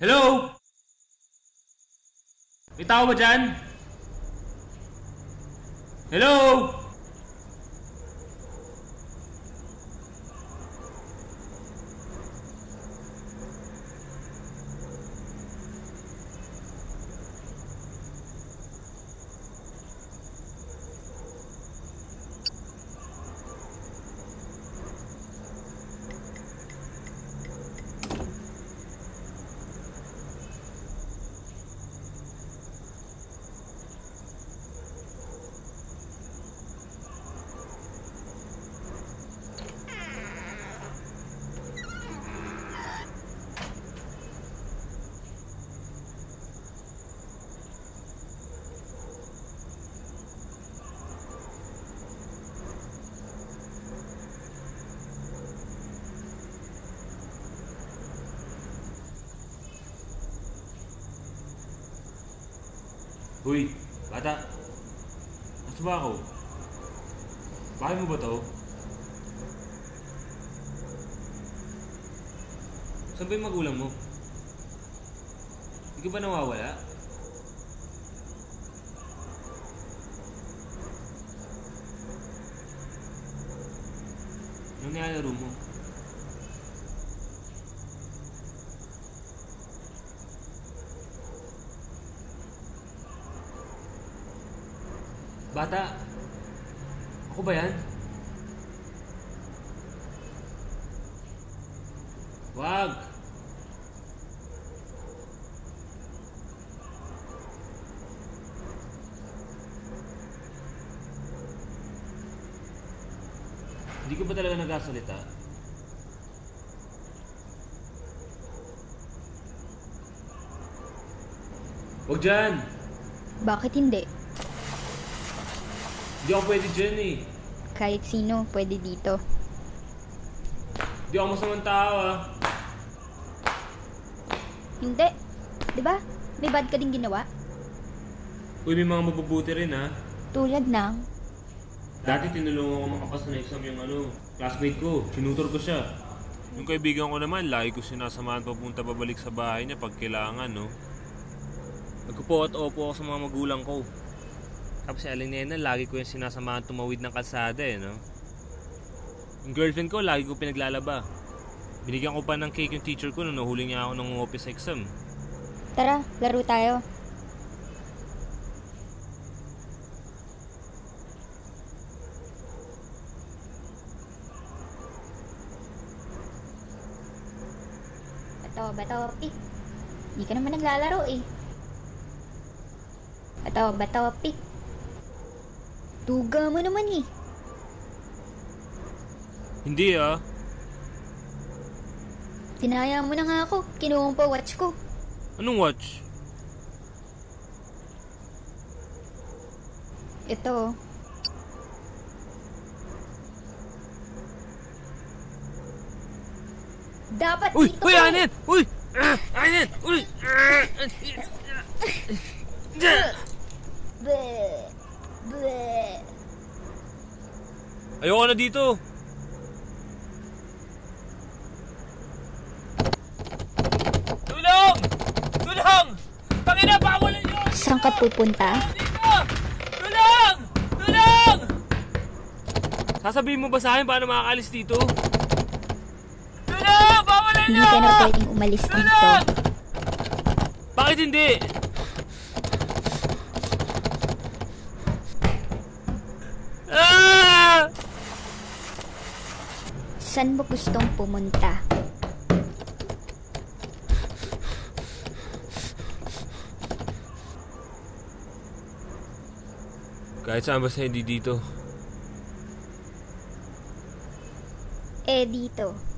Hello? May tao ba dyan? Hello? Uy, bata. Nasa ba ako? Bakit mo ba to? Saan ba yung magulang mo? Hindi ka ba nawawala? Anong nilalaro mo? Bata, ako ba yan? Wag! Hindi ka ba talaga nagsasalita? Wag dyan! Bakit hindi? Hindi ako pwede dyan eh. Kahit sino pwede dito. Hindi ako masamang tao ah. Hindi. Diba? May bad ka din ginawa? Uy, may mga mabubuti rin ah. Tulad ng... Dati tinulungan ko makapasa na exam yung classmate ko. Sinutor ko siya. Yung kaibigan ko naman, lagi ko sinasamahan papunta pabalik sa bahay niya pag kailangan, no? Nagkupo at opo ako sa mga magulang ko. Tapos si Aling Nena, lagi ko yung sinasamahan tumawid ng kalsada eh, no? Yung girlfriend ko, lagi ko pinaglalaba. Binigyan ko pa ng cake yung teacher ko nung nahuli niya ako ng office exam. Tara, laro tayo. Bato, pick. Hindi ka naman naglalaro eh. Bato, pick. Tuga mo naman eh. Hindi ah. Tinaya mo na nga ako. Kinuha mo pa watch ko. Anong watch? Ito. Dapat Uy! dito Uy! ko. Anin! Uy! Anin! Uy! Bleh. Ayoko na dito. Tulong! Tulong! Pangina, pawalan niyo! Saan ka pupunta? Dito! Tulong! Tulong! Sasabihin mo ba sa akin paano makakalis dito? Tulong! Pawalan Hindi niyo! ka na pwedeng umalis dito. Tulong! Bakit hindi? Ah! Saan mo gustong pumunta? Kahit saan basta hindi dito. Dito.